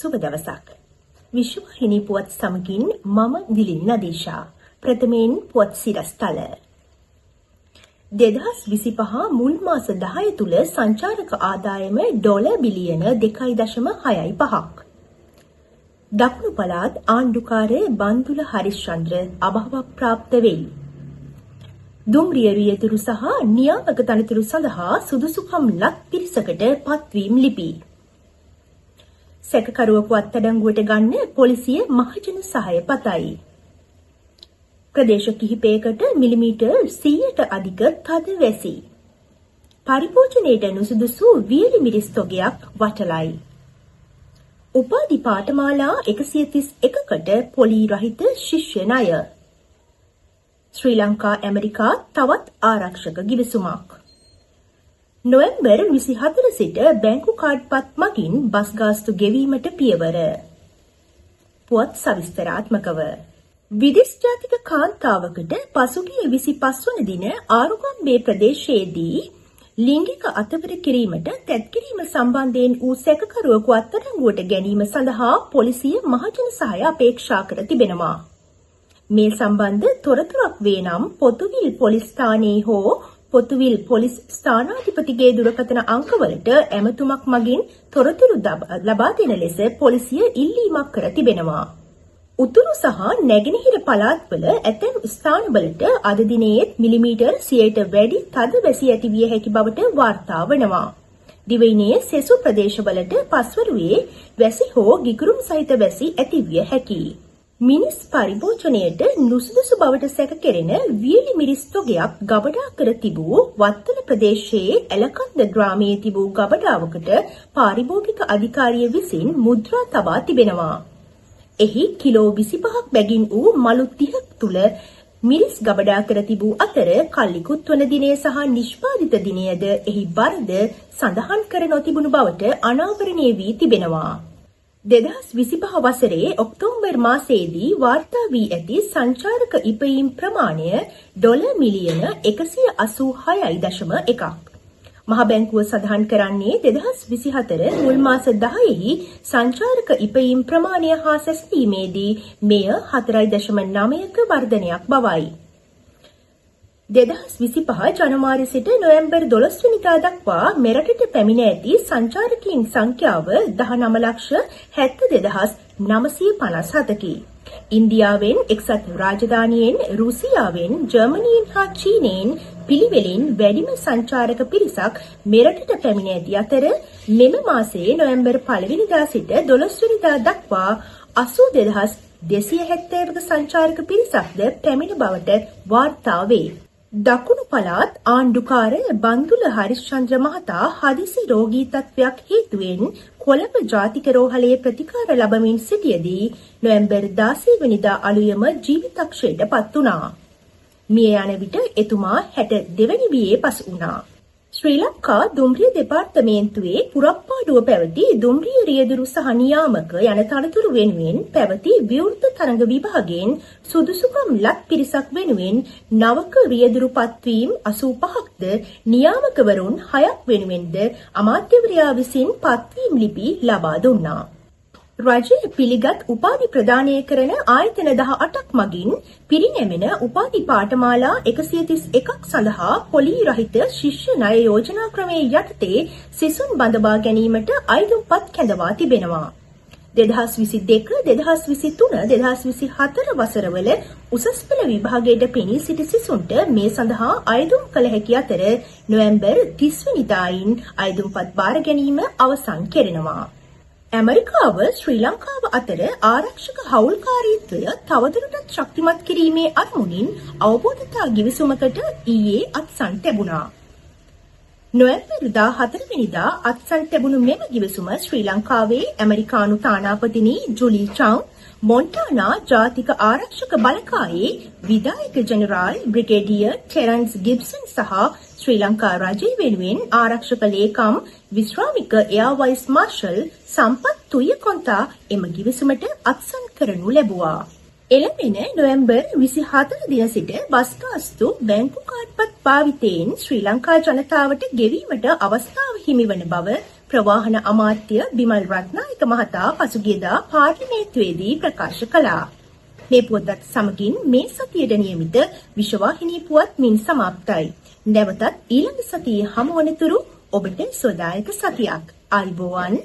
සුබ දවසක්. විශ්වවාහිනී පුවත් සමගින් මම දිලින් නදීෂා. ප්‍රථමයෙන් පුවත් සිරස්තල. 2025 මුල් මාස 10 තුල සංචාරක ආදායම ඩොලර් බිලියන 2.65ක්. දකුණු පළාත් ආණ්ඩුකාර බන්දුල හරිශ්චන්ද්‍ර අභාවප්‍රාප්ත වෙයි. දුම්රිය රියදුරු සහ නියාමක තනතුරු සඳහා සුදුසුකම් ලක් පිරිසකට පත්වීම් ලිපි. සැකකරුවෙකු අත්අඩංගුවට ගන්න පොලිසිය මහජන සහාය පතයි. ප්‍රදේශ කිහිපයකට මිලිමීටර් 100ට අධික තද වැසි. පරිභෝජනයට නුසුදුසු වියලි මිරිස් තොගයක් වටලයි. උපාධි පාඨමාලා 131කට පොලි රහිත ශිෂ්‍ය ණය. ශ්‍රී ලංකා ඇමරිකා තවත් ආරක්ෂක ගිවිසුමක්. නොවැම්බර් 24 සිට බැංකු කාඩ්පත් මගින් බස් ගාස්තු ගෙවීමට පියවර. පුවත් සවිස්තරාත්මකව. විදේශ ජාතික කාන්තාවකට පසුගිය 25 වන දින ආරුගම්බේ ප්‍රදේශයේදී ලිංගික අතවර කිරීමට තැත් කිරීම සම්බන්ධයෙන් වූ සැකකරුවෙකු අත්අඩංගුවට ගැනීම සඳහා පොලිසිය මහජන සහාය අපේක්ෂා කර තිබෙනවා. මේ සම්බන්ධ තොරතුරක් වේ නම් පොතුවිල් පොලිස් ස්ථානයේ හෝ පොතුවිල් පොලිස් ස්ථානාධිපතිගේ දුරකථන අංකවලට ඇමතුමක් මගින් තොරතුරු ලබා දෙන ලෙස පොලිසිය ඉල්ලීමක් කර තිබෙනවා. උතුරු සහ නැගෙනහිර පළාත්වල ඇතැම් ස්ථානවලට අද දිනේත් මිලිමීටර් 100ට වැඩි තද වැසි ඇති විය හැකි බවට වාර්තා වනවා. දිවයිනේ සෙසු ප්‍රදේශවලට පස්වරුවේ වැසි හෝ ගිගුරුම් සහිත වැසි ඇති විය හැකියි. මිනිස් පරිභෝජනයට නුසුදුසු බවට සැක කෙරෙන වියලි මිරිස් තොගයක් ගබඩා කර තිබූ වත්තල ප්‍රදේශයේ ඇලකන්ද ග්‍රාමයේ තිබූ ගබඩාවකට පාරිභෝගික අධිකාරිය විසින් මුද්‍රා තබා තිබෙනවා. එහි කිලෝ 25ක් බැගින් වූ මලු 30ක් තුල මිරිස් ගබඩා කර තිබූ අතර කල්ලිකුත් වන දිනය සහ නිෂ්පාදිත දිනයද එහි බරද සඳහන් කර නොතිබුණු බවට අනාවරණය වී තිබෙනවා. 2025 වසරේ ඔක්තෝබර් මාසයේදී වාර්තා වී ඇති සංචාරක ඉපයීම් ප්‍රමාණය ඩොලර් මිලියන 186.1ක්. මහ බැංකුව සඳහන් කරන්නේ 2024 මුල් මාස 10හි සංචාරක ඉපයීම් ප්‍රමාණය හා සැසඳීමේදී මෙය 4.9ක වර්ධනයක් බවයි. 2025 ජනවාරි සිට නොවැම්බර් 12 වෙනිදා දක්වා මෙරටට පැමිණ ඇති සංචාරකයන් සංඛ්‍යාව 19,72,957කි. ඉන්දියාවෙන් එක්සත් රාජධානියෙන් රුසියාවෙන් ජර්මනියෙන් හා චීනයෙන් පිළිවෙලින් වැඩිම සංචාරක පිරිසක් මෙරටට පැමිණ ඇති අතර මෙම මාසයේ නොවැම්බර් 1 වෙනිදා සිට 12 වෙනිදා දක්වා 82,270ක සංචාරක පිරිසක්ද පැමිණ බවට වාර්තා වේ. දකුණු පළාත් ආණ්ඩුකාර බන්දුල හරිශ්චන්ද්‍ර මහතා හදිසි රෝගී තත්ත්වයක් හේතුවෙන් කොළඹ ජාතික රෝහලේ ප්‍රතිකාර ලබමින් සිටියදී නොවැම්බර් 16 වෙනිදා අලුයම ජීවිතක්ෂයට පත් වුණා. මිය යන විට එතුමා 62 වෙනි වියේ පසු වුණා. ශ්‍රී ලංකා දුම්රිය දෙපාර්තමේන්තුවේ පුරප්පාඩුව පැවති දුම්රිය රියදුරු සහ නියාමක යන තනතුරු වෙනුවෙන් පැවති විවෘත තරඟ විභාගයෙන් සුදුසුකම් ලත් පිරිසක් වෙනුවෙන් නවක රියදුරු පත්වීම් 85ක්ද නියාමකවරුන් 6ක් වෙනුවෙන්ද අමාත්‍යවරයා විසින් පත්වීම් ලිපි ලබා දුන්නා. රජය පිළිගත් උපාධි ප්‍රදානය කරන ආයතන 18ක් මගින් පිරිනැමෙන උපාධි පාඨමාලා 131ක් සඳහා පොලි රහිත ශිෂ්‍ය ණය යෝජනා ක්‍රමයේ යටතේ සිසුන් බඳවා ගැනීමට අයදුම්පත් කැඳවා තිබෙනවා. 2022, 2023, 2024 වසරවල උසස් පෙළ විභාගයට පෙනී සිටි සිසුන්ට මේ සඳහා අයදුම් කළ හැකි අතර නොවැම්බර් 30 වෙනිදායින් අයදුම්පත් බාර ගැනීම අවසන් කෙරෙනවා. ඇමරිකාව ශ්‍රී ලංකාව අතර ආරක්ෂක හවුල්කාරීත්වය තවදුරටත් ශක්තිමත් කිරීමේ අරමුණින් අවබෝධතා ගිවිසුමකට ඊයේ අත්සන් ලැබුණා. නොවැම්බර් 14 වෙනිදා අත්සන් ලැබුණු මෙම ගිවිසුම ශ්‍රී ලංකාවේ ඇමරිකානු තානාපතිනි ජුලි චං මොන්ටානා ජාතික ආරක්ෂක බලකායේ විධායක ජෙනරාල් බ්‍රිගේඩියර් ටෙරන්ස් ගිබ්සන් සහ ශ්‍රී ලංකා රජය වෙනුවෙන් ආරක්ෂක ලේකම් විශ්‍රාමික එයා වයිස් මාර්ෂල් සම්පත් තුයකොන්තා එම ගිවිසුමට අත්සන් කරනු ලැබුවා. එළඹෙන නොවැම්බර් 24 දින සිට බස් ගාස්තු බැංකු කාඩ්පත් භාවිතයෙන් ශ්‍රී ලංකා ජනතාවට ගෙවීමට අවස්ථාව හිමිවන බව ප්‍රවාහන අමාත්‍ය බිමල් රත්නායක මහතා පසුගියදා පාර්ලිමේන්තුවේදී ප්‍රකාශ කළා. මේ පුවතත් සමගින් මේ සතියට නියමිත විශ්වවාහිනී පුවත් මින් සමාප්තයි. නැවතත් ඊළඟ සතියේ හමුවනතුරු ඔබට සුවදායක සතියක්. ආයුබෝවන්.